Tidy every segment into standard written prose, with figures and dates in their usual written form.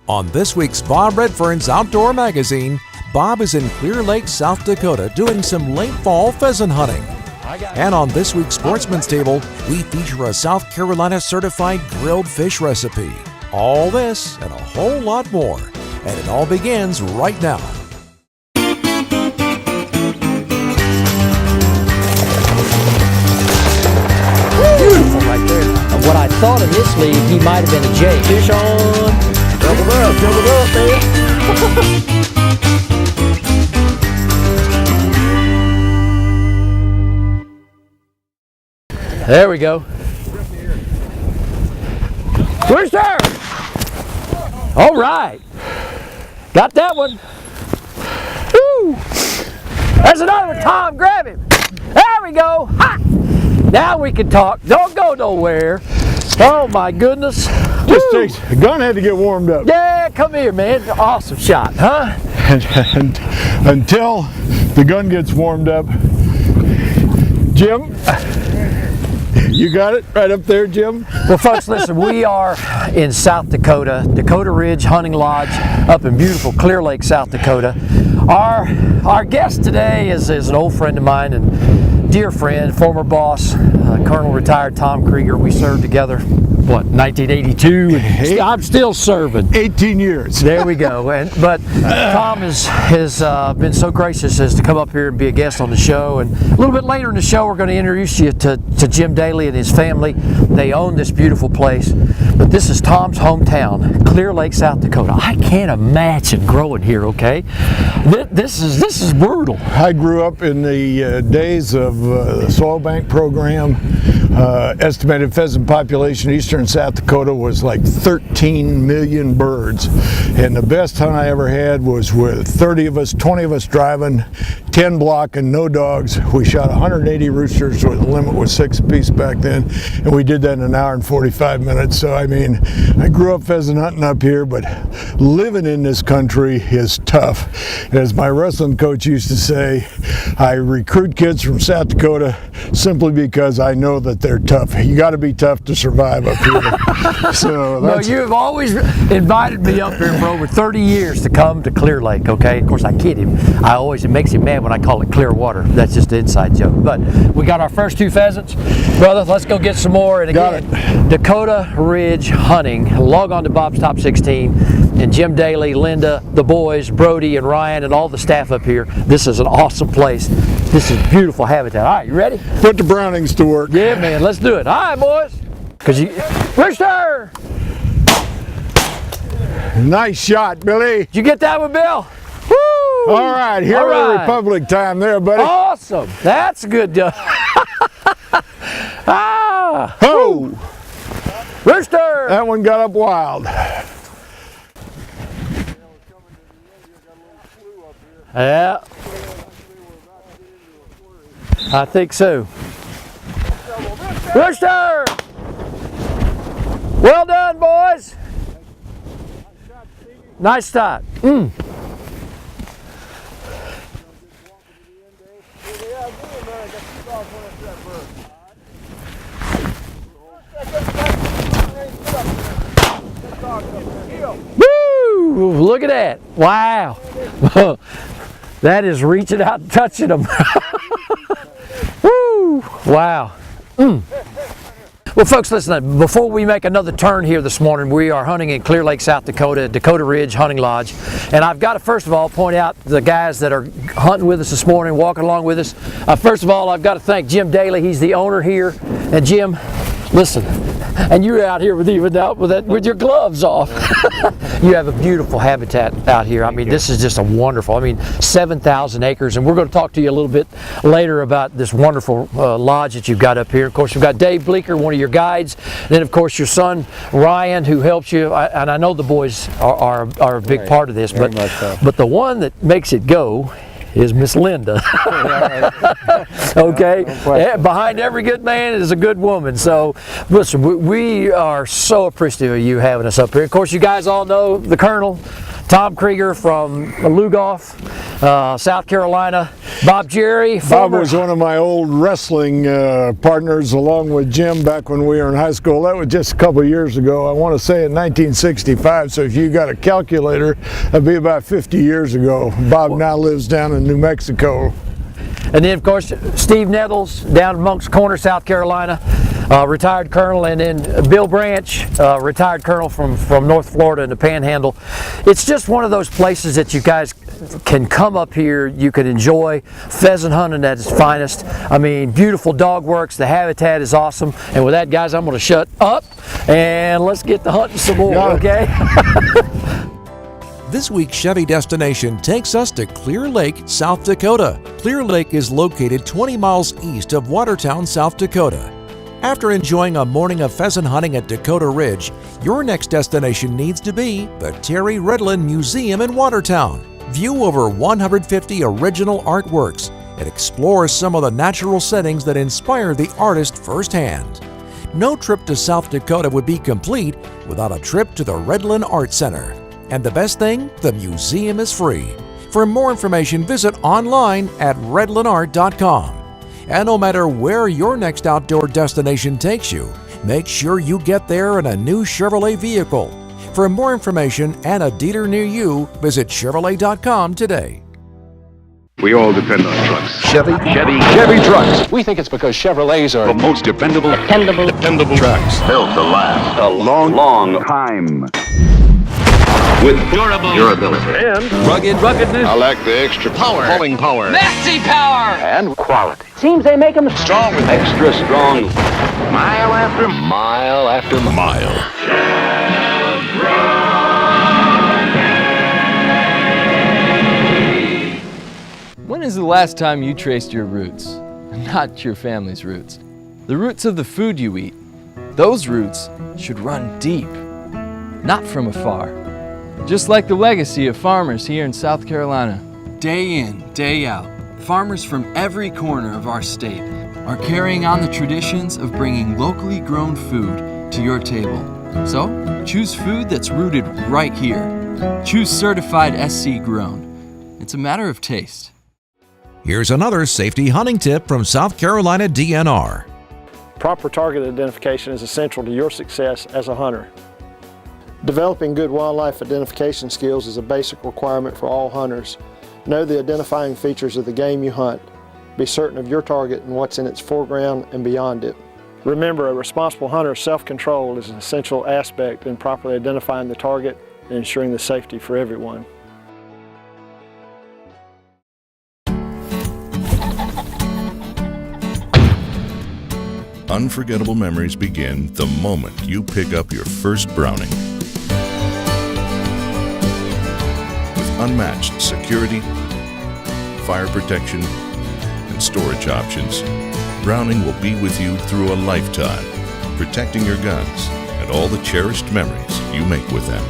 On this week's Bob Redfern's Outdoor Magazine, Bob is in Clear Lake, South Dakota doing some late fall pheasant hunting. And on this week's Sportsman's Table, we feature a South Carolina certified grilled fish recipe. All this and a whole lot more. And it all begins right now. Beautiful right there. What I thought initially, he might have been a jay. Fish on. Double up, man. There we go. Rooster! All right. Got that one. Woo! There's another one, Tom. Grab him. There we go. Ha! Now we can talk. Don't go nowhere. Oh my goodness. Just takes, the gun had to get warmed up. Yeah, come here, man. Awesome shot, huh? And until the gun gets warmed up, Jim, you got it right up there, Jim? Well, folks, listen, we are in South Dakota, Dakota Ridge Hunting Lodge up in beautiful Clear Lake, South Dakota. Our guest today is an old friend of mine and dear friend, former boss, Colonel retired Tom Krieger. We served together, what, 1982? And I'm still serving. 18 years. There we go. But Tom has been so gracious as to come up here and be a guest on the show. And a little bit later in the show, we're going to introduce you to Jim Daly and his family. They own this beautiful place. But this is Tom's hometown, Clear Lake, South Dakota. I can't imagine growing here, okay? This is brutal. I grew up in the days of the soil bank program. Estimated pheasant population in eastern South Dakota was like 13 million birds. And the best hunt I ever had was with 30 of us, 20 of us driving, 10 block and no dogs. We shot 180 roosters, where the limit was 6 apiece back then. And we did that in an hour and 45 minutes. So, I mean, I grew up pheasant hunting up here, but living in this country is tough. As my wrestling coach used to say, I recruit kids from South Dakota simply because I know that they're tough. You got to be tough to survive up here. So no, you have always invited me up here for over 30 years to come to Clear Lake, okay? Of course, I kid him. It makes him mad when I call it clear water. That's just an inside joke. But we got our first 2 pheasants. Brother, let's go get some more. And again, Dakota Ridge Hunting. Log on to Bob's Top 16. And Jim Daly, Linda, the boys, Brody and Ryan, and all the staff up here. This is an awesome place. This is beautiful habitat. All right, you ready? Put the Brownings to work. Yeah, man, let's do it. All right, boys. Rooster! Nice shot, Billy. Did you get that one, Bill? Woo! All right, Hero Republic time there, buddy. Awesome. That's good. Ah! Ho! Rooster! That one got up wild. Yeah. I think so. Rooster! Well done, boys. Nice shot. Woo! Look at that. Wow. That is reaching out and touching them. Woo! Wow. Well, folks, listen, before we make another turn here this morning, we are hunting in Clear Lake, South Dakota, Dakota Ridge Hunting Lodge. And I've got to, first of all, point out the guys that are hunting with us this morning, walking along with us. First of all, I've got to thank Jim Daly. He's the owner here. And Jim, listen, and you're out here with your gloves off. You have a beautiful habitat out here. I mean, this is just a wonderful, 7,000 acres. And we're going to talk to you a little bit later about this wonderful lodge that you've got up here. Of course, you've got Dave Bleeker, one of your guides. Then, of course, your son, Ryan, who helps you. And I know the boys are a big part of this. But the one that makes it go is Miss Linda. Okay? Behind every good man is a good woman. So, listen, we are so appreciative of you having us up here. Of course, you guys all know the Colonel, Tom Krieger from Lugoff, South Carolina. Bob Jerry. Bob was one of my old wrestling partners along with Jim back when we were in high school. That was just a couple of years ago. I want to say in 1965, so if you got a calculator, that'd be about 50 years ago. Bob now lives down in New Mexico. And then, of course, Steve Nettles down in Monk's Corner, South Carolina, retired colonel, and then Bill Branch, retired colonel from North Florida in the Panhandle. It's just one of those places that you guys can come up here, you can enjoy pheasant hunting at its finest. I mean, beautiful dog works, the habitat is awesome. And with that, guys, I'm going to shut up and let's get to hunting some more, okay? This week's Chevy destination takes us to Clear Lake, South Dakota. Clear Lake is located 20 miles east of Watertown, South Dakota. After enjoying a morning of pheasant hunting at Dakota Ridge, your next destination needs to be the Terry Redlin Museum in Watertown. View over 150 original artworks and explore some of the natural settings that inspire the artist firsthand. No trip to South Dakota would be complete without a trip to the Redlin Art Center. And the best thing, the museum is free. For more information, visit online at redlinart.com. And no matter where your next outdoor destination takes you, make sure you get there in a new Chevrolet vehicle. For more information and a dealer near you, visit Chevrolet.com today. We all depend on trucks. Chevy trucks. We think it's because Chevrolets are The most dependable Trucks. built to last a long time. With durability And ruggedness. I like the extra power, pulling power, Nasty power! and quality. Seems they make them Strong with extra strong. Mile after mile after mile. When is the last time you traced your roots? Not your family's roots. The roots of the food you eat. Those roots should run deep, not from afar. Just like the legacy of farmers here in South Carolina. Day in, day out, farmers from every corner of our state are carrying on the traditions of bringing locally grown food to your table. So, choose food that's rooted right here. Choose certified SC grown. It's a matter of taste. Here's another safety hunting tip from South Carolina DNR. Proper target identification is essential to your success as a hunter. Developing good wildlife identification skills is a basic requirement for all hunters. Know the identifying features of the game you hunt. Be certain of your target and what's in its foreground and beyond it. Remember, a responsible hunter's self-control is an essential aspect in properly identifying the target and ensuring the safety for everyone. Unforgettable memories begin the moment you pick up your first Browning. With unmatched security, fire protection, and storage options, Browning will be with you through a lifetime, protecting your guns and all the cherished memories you make with them.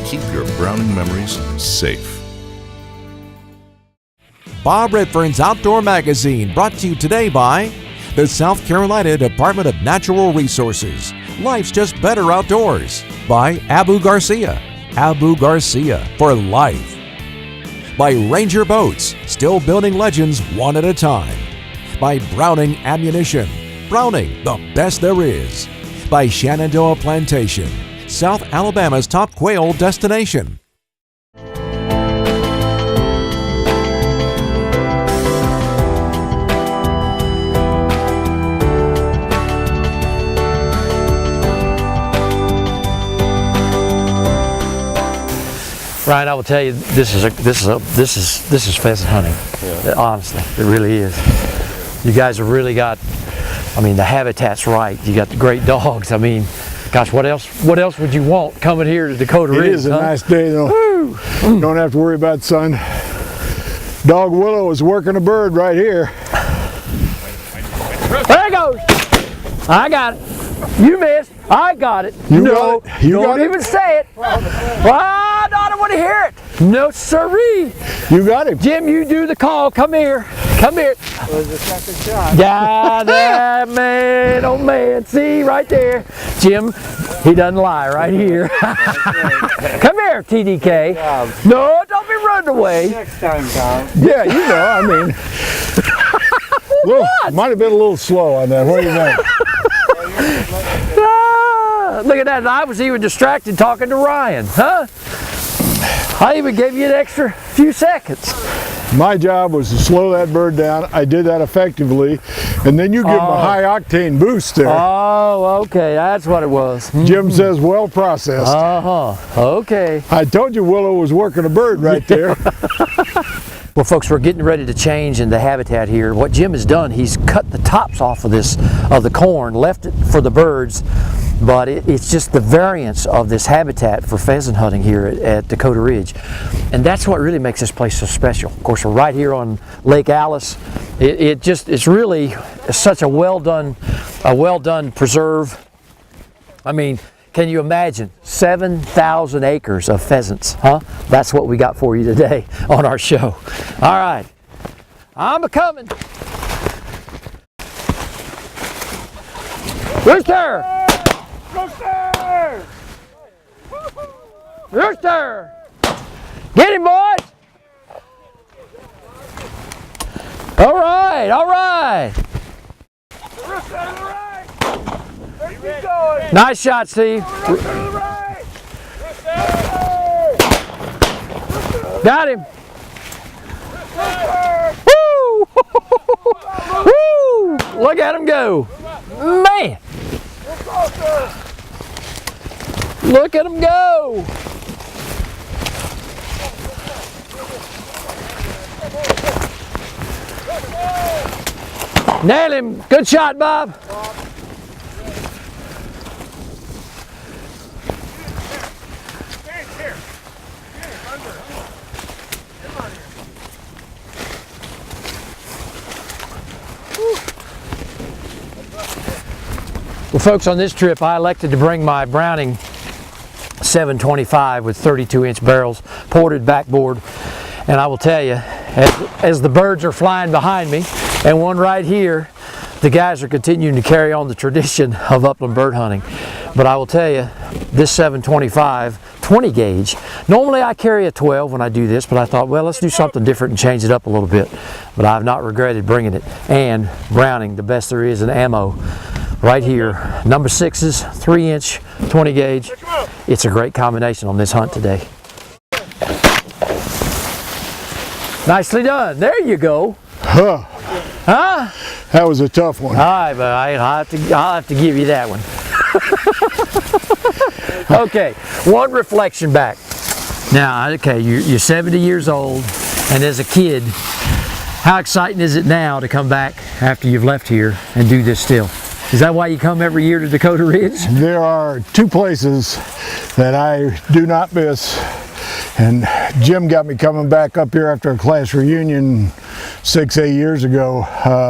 Keep your Browning memories safe. Bob Redfern's Outdoor Magazine, brought to you today by the South Carolina Department of Natural Resources. Life's just better outdoors. By Abu Garcia for life. By Ranger Boats, still building legends one at a time. By Browning Ammunition, Browning, the best there is. By Shenandoah Plantation, South Alabama's top quail destination. Ryan, I will tell you, this is pheasant hunting. Yeah. Honestly, it really is. You guys have really got, I mean, the habitat's right. You got the great dogs. I mean, gosh, what else would you want coming here to Dakota Ridge? It is a nice day though. Woo. Don't have to worry about sun. Dog Willow is working a bird right here. There it goes. I got it. You missed. I got it. Don't even say it. I don't want to hear it. No siree. You got him. Jim, you do the call. Come here. Come here. Was the second shot. Yeah, that man. Oh man. See right there. Jim, He doesn't lie right here. Come here, TDK. No, don't be running away. Next time, Tom. Yeah, you know, I mean, might have been a little slow on that. What do you think? Look at that. I was even distracted talking to Ryan, huh? I even gave you an extra few seconds. My job was to slow that bird down. I did that effectively. And then you give him a high octane boost there. Oh, okay. That's what it was. Jim says well processed. Okay. I told you Willow was working a bird right there. Well, folks, we're getting ready to change in the habitat here. What Jim has done, he's cut the tops off of the corn, left it for the birds, but it's just the variance of this habitat for pheasant hunting here at Dakota Ridge. And that's what really makes this place so special. Of course, we're right here on Lake Alice. It's really such a well done preserve. I mean, can you imagine 7,000 acres of pheasants, huh? That's what we got for you today on our show. All right, I'm a-coming. Rooster! Rooster! Rooster! Get him, boys! All right, all right. Rooster to the right. There you go. Nice shot, Steve. Rooster to the right. Got him. Rooster. Woo! Woo! Look at him go. Man. Look at him go. Nail him. Good shot, Bob. Well, folks, on this trip I elected to bring my Browning 725 with 32-inch barrels, ported backboard, and I will tell you, as the birds are flying behind me, and one right here, the guys are continuing to carry on the tradition of upland bird hunting. But I will tell you, this 725 20 gauge, normally I carry a 12 when I do this, but I thought, well, let's do something different and change it up a little bit. But I've not regretted bringing it. And Browning, the best there is in ammo, right here. Number 6s, 3-inch, 20 gauge. It's a great combination on this hunt today. Nicely done. There you go. Huh. Huh? That was a tough one. All right, but I'll have to give you that one. Okay, one reflection back. Now, okay, you're 70 years old, and as a kid, how exciting is it now to come back after you've left here and do this still? Is that why you come every year to Dakota Ridge? There are two places that I do not miss, and Jim got me coming back up here after a class reunion 6-8 years ago,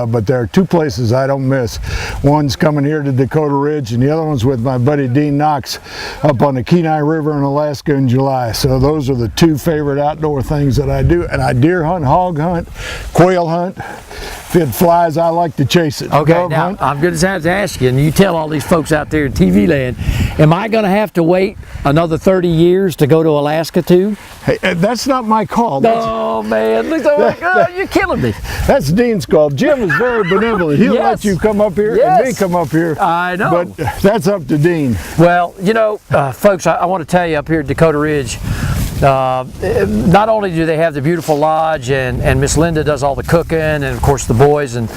but there are two places I don't miss. One's coming here to Dakota Ridge, and the other one's with my buddy Dean Knox up on the Kenai River in Alaska in July. So those are the two favorite outdoor things that I do. And I deer hunt, hog hunt, quail hunt. If it flies, I like to chase it. Okay, Dove now hunt. I'm going to have to ask you, and you tell all these folks out there in TV land, am I going to have to wait another 30 years to go to Alaska too? Hey, that's not my call. Oh man, look at you're killing me. That's Dean's call. Jim is very benevolent. He'll let you come up here and me come up here. I know. But that's up to Dean. Well, you know, folks, I want to tell you up here at Dakota Ridge, not only do they have the beautiful lodge and Miss Linda does all the cooking and of course the boys and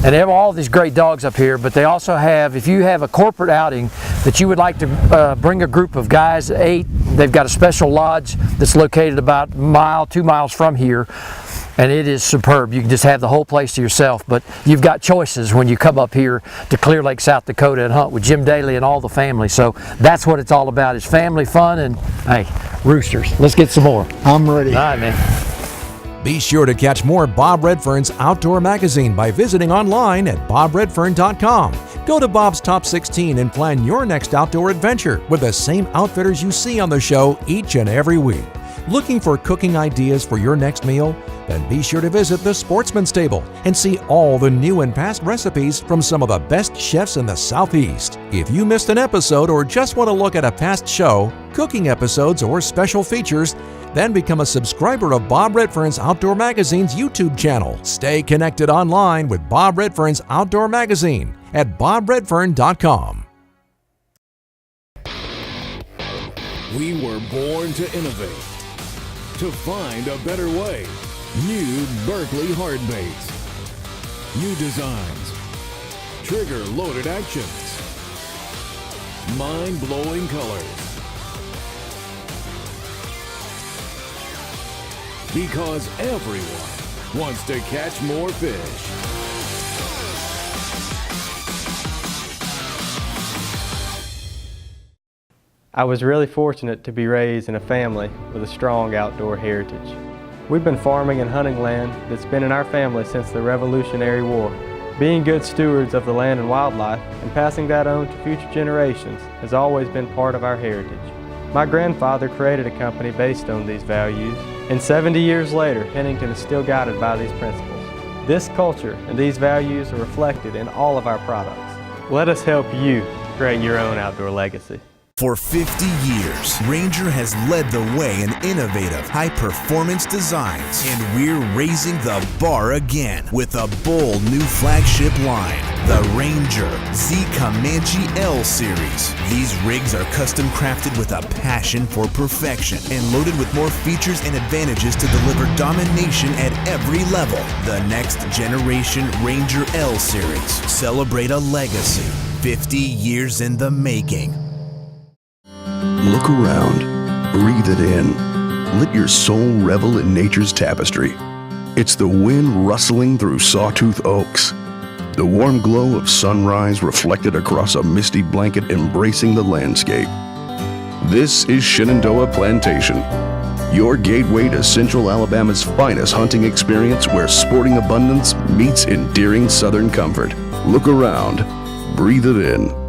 they have all these great dogs up here, but they also have, if you have a corporate outing that you would like to bring a group of guys, 8, they've got a special lodge that's located about 2 miles from here. And it is superb. You can just have the whole place to yourself, but you've got choices when you come up here to Clear Lake, South Dakota and hunt with Jim Daly and all the family. So that's what it's all about, is family fun and, hey, roosters. Let's get some more. I'm ready. All right, man. Be sure to catch more Bob Redfern's Outdoor Magazine by visiting online at bobredfern.com. Go to Bob's Top 16 and plan your next outdoor adventure with the same outfitters you see on the show each and every week. Looking for cooking ideas for your next meal? Then be sure to visit the Sportsman's Table and see all the new and past recipes from some of the best chefs in the Southeast. If you missed an episode or just want to look at a past show, cooking episodes, or special features, then become a subscriber of Bob Redfern's Outdoor Magazine's YouTube channel. Stay connected online with Bob Redfern's Outdoor Magazine at bobredfern.com. We were born to innovate, to find a better way. New Berkeley hard baits. New designs. Trigger-loaded actions. Mind-blowing colors. Because everyone wants to catch more fish. I was really fortunate to be raised in a family with a strong outdoor heritage. We've been farming and hunting land that's been in our family since the Revolutionary War. Being good stewards of the land and wildlife and passing that on to future generations has always been part of our heritage. My grandfather created a company based on these values, and 70 years later, Pennington is still guided by these principles. This culture and these values are reflected in all of our products. Let us help you create your own outdoor legacy. For 50 years, Ranger has led the way in innovative, high-performance designs, and we're raising the bar again with a bold new flagship line, the Ranger Z Comanche L Series. These rigs are custom crafted with a passion for perfection and loaded with more features and advantages to deliver domination at every level. The next generation Ranger L Series. Celebrate a legacy, 50 years in the making. Look around, breathe it in. Let your soul revel in nature's tapestry. It's the wind rustling through sawtooth oaks, the warm glow of sunrise reflected across a misty blanket embracing the landscape. This is Shenandoah Plantation, your gateway to Central Alabama's finest hunting experience where sporting abundance meets endearing southern comfort. Look around, breathe it in.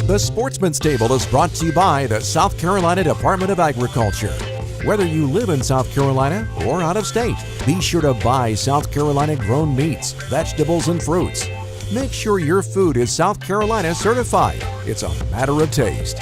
The Sportsman's Table is brought to you by the South Carolina Department of Agriculture. Whether you live in South Carolina or out of state, be sure to buy South Carolina grown meats, vegetables, and fruits. Make sure your food is South Carolina certified. It's a matter of taste.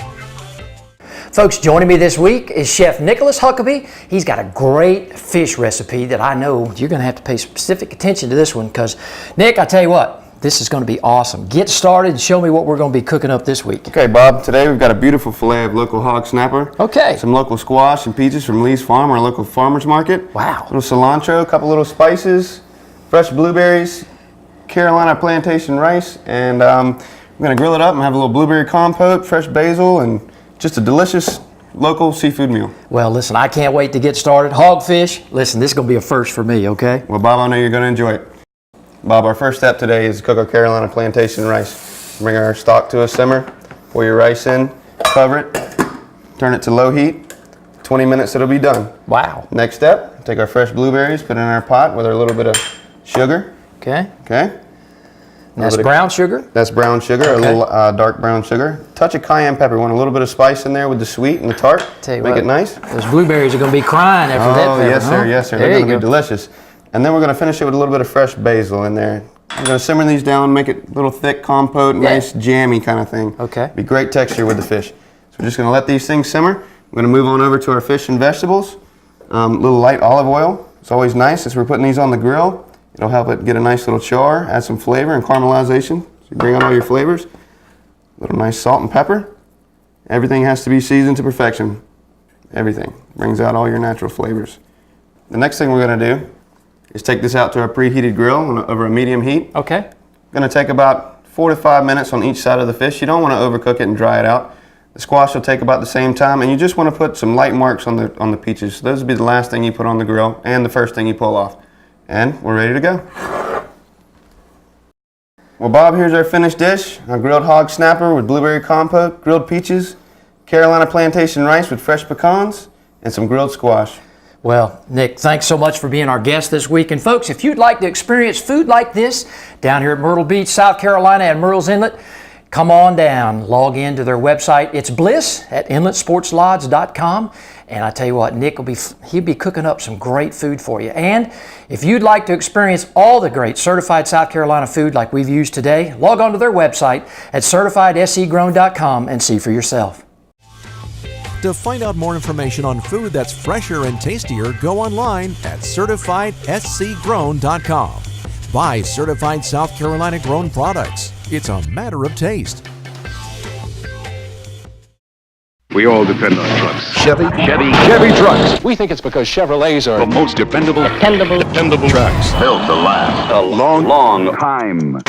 Folks, joining me this week is Chef Nicholas Huckabee. He's got a great fish recipe that I know you're going to have to pay specific attention to this one because, Nick, I tell you what, this is going to be awesome. Get started and show me what we're going to be cooking up this week. Okay, Bob. Today we've got a beautiful fillet of local hog snapper. Okay. Some local squash and peaches from Lee's Farm, our local farmer's market. Wow. A little cilantro, a couple little spices, fresh blueberries, Carolina plantation rice, and we're going to grill it up and have a little blueberry compote, fresh basil, and just a delicious local seafood meal. Well, listen, I can't wait to get started. Hogfish, listen, this is going to be a first for me, okay? Well, Bob, I know you're going to enjoy it. Bob, our first step today is to cook our Carolina plantation rice. Bring our stock to a simmer, pour your rice in, cover it, turn it to low heat. 20 minutes it'll be done. Wow. Next step, take our fresh blueberries, put it in our pot with our little bit of sugar. Okay. Okay. That's brown sugar? That's brown sugar, okay. A little dark brown sugar. Touch of cayenne pepper. Want a little bit of spice in there with the sweet and the tart. Tell you Make what, it nice. Those blueberries are going to be crying after that pepper, yes, sir. Yes, sir. They're going to be delicious. And then we're going to finish it with a little bit of fresh basil in there. I'm going to simmer these down, make it a little thick compote, nice jammy kind of thing. Okay. Be great texture with the fish. So we're just going to let these things simmer. We're going to move on over to our fish and vegetables. A little light olive oil. It's always nice as we're putting these on the grill. It'll help it get a nice little char, add some flavor and caramelization. So you bring out all your flavors. A little nice salt and pepper. Everything has to be seasoned to perfection. Everything. Brings out all your natural flavors. The next thing we're going to do is take this out to our preheated grill over a medium heat. Okay. Going to take about 4 to 5 minutes on each side of the fish. You don't want to overcook it and dry it out. The squash will take about the same time, and you just want to put some light marks on the peaches. So those will be the last thing you put on the grill and the first thing you pull off. And we're ready to go. Well, Bob, here's our finished dish. Our grilled hog snapper with blueberry compote, grilled peaches, Carolina plantation rice with fresh pecans, and some grilled squash. Well, Nick, thanks so much for being our guest this week. And folks, if you'd like to experience food like this down here at Myrtle Beach, South Carolina and Murrells Inlet, come on down, log in to their website. It's bliss at inletsportslodge.com. And I tell you what, Nick he'll be cooking up some great food for you. And if you'd like to experience all the great certified South Carolina food like we've used today, log on to their website at certifiedscgrown.com and see for yourself. To find out more information on food that's fresher and tastier, go online at certifiedscgrown.com. Buy certified South Carolina grown products. It's a matter of taste. We all depend on trucks. Chevy trucks. We think it's because Chevrolets are The most dependable trucks. Built to last a long time.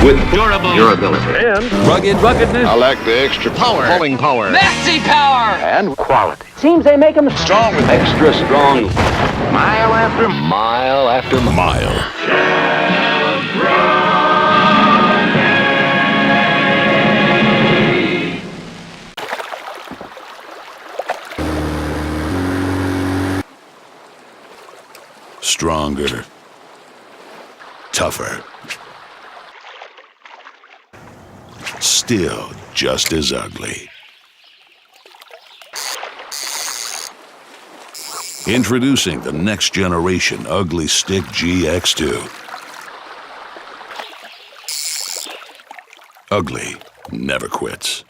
With durability. And ruggedness. I like the extra pulling power. Maxi power! And quality. Seems they make them Strong with extra strong. Mile after mile after mile. Stronger. Tougher. Still just as ugly. Introducing the next generation Ugly Stick GX2. Ugly never quits.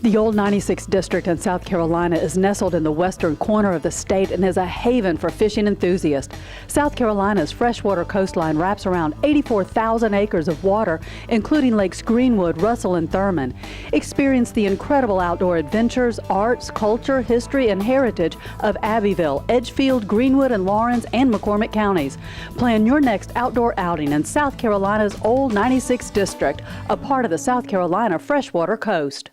The Old 96 District in South Carolina is nestled in the western corner of the state and is a haven for fishing enthusiasts. South Carolina's freshwater coastline wraps around 84,000 acres of water, including Lakes Greenwood, Russell, and Thurman. Experience the incredible outdoor adventures, arts, culture, history, and heritage of Abbeville, Edgefield, Greenwood, and Lawrence, and McCormick counties. Plan your next outdoor outing in South Carolina's Old 96 District, a part of the South Carolina freshwater coast.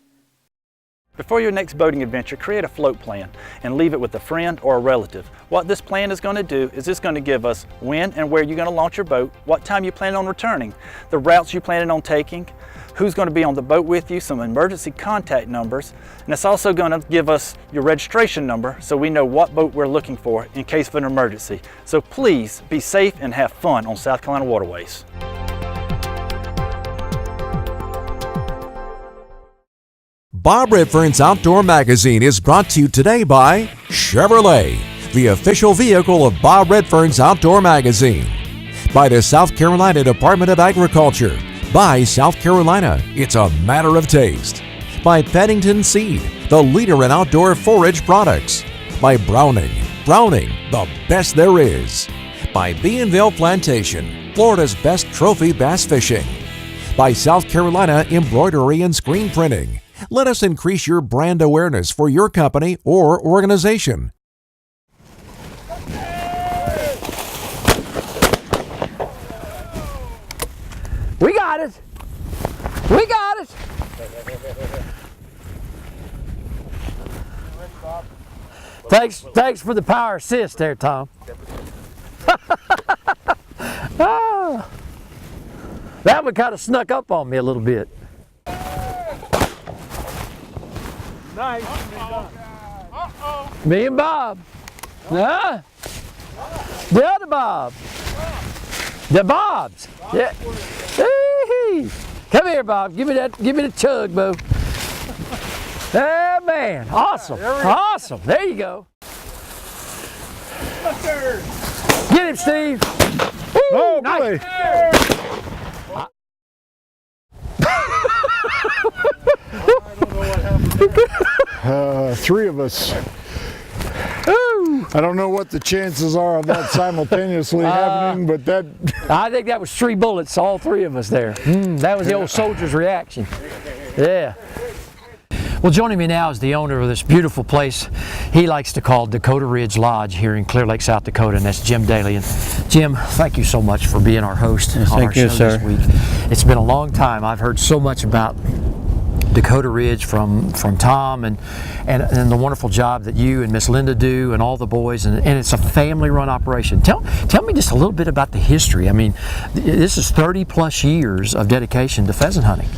Before your next boating adventure, create a float plan and leave it with a friend or a relative. What this plan is going to do is it's going to give us when and where you're going to launch your boat, what time you plan on returning, the routes you planning on taking, who's going to be on the boat with you, some emergency contact numbers, and it's also going to give us your registration number so we know what boat we're looking for in case of an emergency. So please be safe and have fun on South Carolina waterways. Bob Redfern's Outdoor Magazine is brought to you today by Chevrolet, the official vehicle of Bob Redfern's Outdoor Magazine. By the South Carolina Department of Agriculture. By South Carolina, it's a matter of taste. By Paddington Seed, the leader in outdoor forage products. By Browning, the best there is. By Bienville Plantation, Florida's best trophy bass fishing. By South Carolina Embroidery and Screen Printing. Let us increase your brand awareness for your company or organization. We got it. We got it. Thanks for the power assist there, Tom. Oh, that one kind of snuck up on me a little bit. Nice. Me and Bob. Huh? The other Bob. The Bobs. Yeah. Hey. Come here, Bob. Give me the chug, boo. Oh, man. Awesome. Awesome. There you go. Get him, Steve. Woo, oh, nice. Three of us. I don't know what the chances are of that simultaneously happening, but that... I think that was 3 bullets, all 3 of us there. That was the old soldier's reaction. Yeah. Well, joining me now is the owner of this beautiful place he likes to call Dakota Ridge Lodge here in Clear Lake, South Dakota, and that's Jim Daly. And Jim, thank you so much for being our host on our show this week. It's been a long time. I've heard so much about Dakota Ridge from Tom and the wonderful job that you and Miss Linda do and all the boys, and it's a family-run operation. Tell me just a little bit about the history. I mean, this is 30 plus years of dedication to pheasant hunting.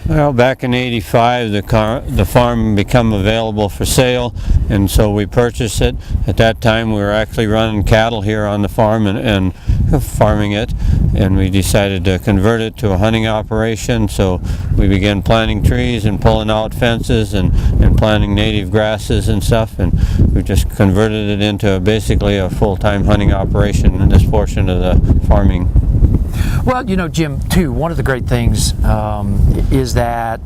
Well, back in '85, the farm became available for sale, and so we purchased it. At that time, we were actually running cattle here on the farm and farming it, and we decided to convert it to a hunting operation. So we began planting trees and pulling out fences and planting native grasses and stuff, and we just converted it into basically a full-time hunting operation in this portion of the farming. Well, you know, Jim, too, one of the great things is that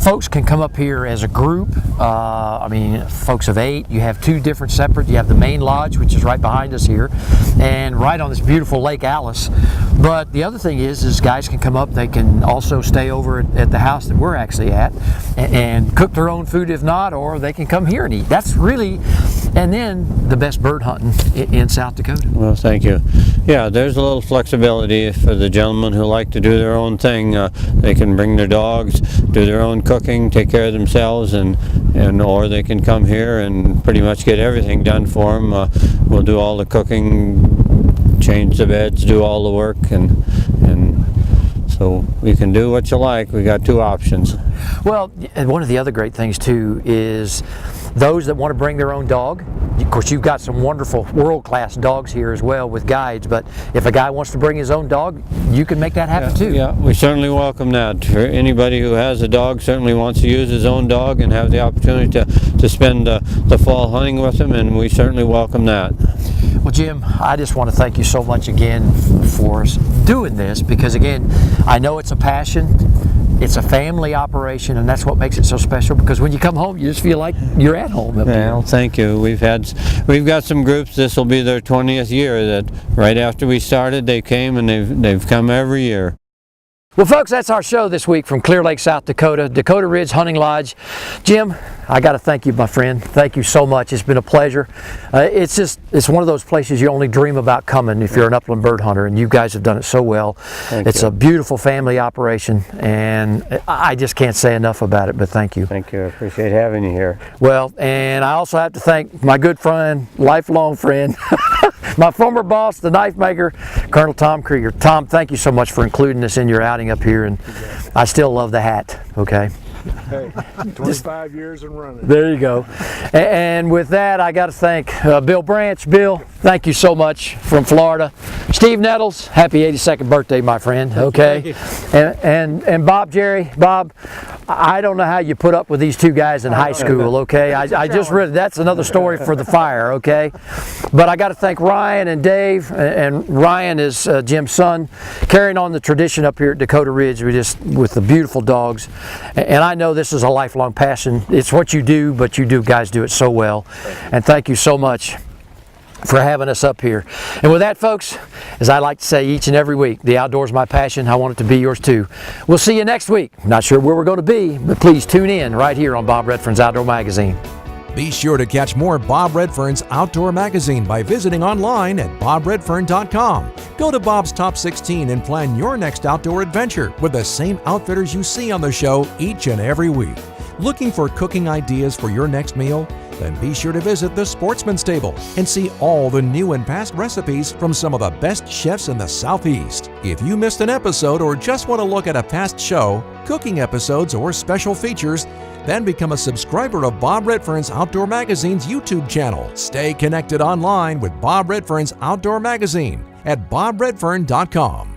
folks can come up here as a group. I mean, folks of 8, you have 2 different separate. You have the main lodge, which is right behind us here, and right on this beautiful Lake Alice. But the other thing is guys can come up, they can also stay over at the house that we're actually at and cook their own food if not, or they can come here and eat. That's really, and then the best bird hunting in South Dakota. Well, thank you. Yeah, there's a little flexibility for the gentlemen who like to do their own thing. They can bring their dogs, do their own cooking, take care of themselves, and or they can come here and pretty much get everything done for them. We'll do all the cooking, change the beds, do all the work, and so you can do what you like. We got 2 options. Well, and one of the other great things too is those that want to bring their own dog. Of course, you've got some wonderful world-class dogs here as well with guides, but if a guy wants to bring his own dog, you can make that happen too. Yeah, we certainly welcome that. For anybody who has a dog, certainly wants to use his own dog and have the opportunity to spend the fall hunting with him, and we certainly welcome that. Well, Jim, I just want to thank you so much again for doing this, because again, I know it's a passion. It's a family operation, and that's what makes it so special, because when you come home, you just feel like you're at home up here. Well, thank you. We've got some groups. This will be their 20th year that right after we started, they came, and they've come every year. Well, folks, that's our show this week from Clear Lake, South Dakota, Dakota Ridge Hunting Lodge. Jim, I got to thank you, my friend. Thank you so much. It's been a pleasure. It's one of those places you only dream about coming if you're an upland bird hunter, and you guys have done it so well. It's a beautiful family operation, and I just can't say enough about it, but thank you. Thank you. I appreciate having you here. Well, and I also have to thank my good friend, lifelong friend, my former boss, the knife maker, Colonel Tom Krieger. Tom, thank you so much for including us in your outing up here, and I still love the hat, okay? Hey, 25 years and running. There you go. And with that, I got to thank Bill Branch. Bill, thank you so much from Florida. Steve Nettles, happy 82nd birthday, my friend, okay? And Bob Jerry, Bob, I don't know how you put up with these 2 guys in high school, okay? I just read, that's another story for the fire, okay? But I got to thank Ryan and Dave, and Ryan is Jim's son, carrying on the tradition up here at Dakota Ridge with the beautiful dogs. And I know this is a lifelong passion. It's what you do, but you guys do it so well. And thank you so much for having us up here. And with that, folks, as I like to say each and every week, the outdoors is my passion. I want it to be yours too. We'll see you next week. Not sure where we're going to be, but please tune in right here on Bob Redfern's Outdoor Magazine. Be sure to catch more Bob Redfern's Outdoor Magazine by visiting online at bobredfern.com. Go to Bob's Top 16 and plan your next outdoor adventure with the same outfitters you see on the show each and every week. Looking for cooking ideas for your next meal? Then be sure to visit the Sportsman's Table and see all the new and past recipes from some of the best chefs in the Southeast. If you missed an episode or just want to look at a past show, cooking episodes, or special features, then become a subscriber of Bob Redfern's Outdoor Magazine's YouTube channel. Stay connected online with Bob Redfern's Outdoor Magazine at bobredfern.com.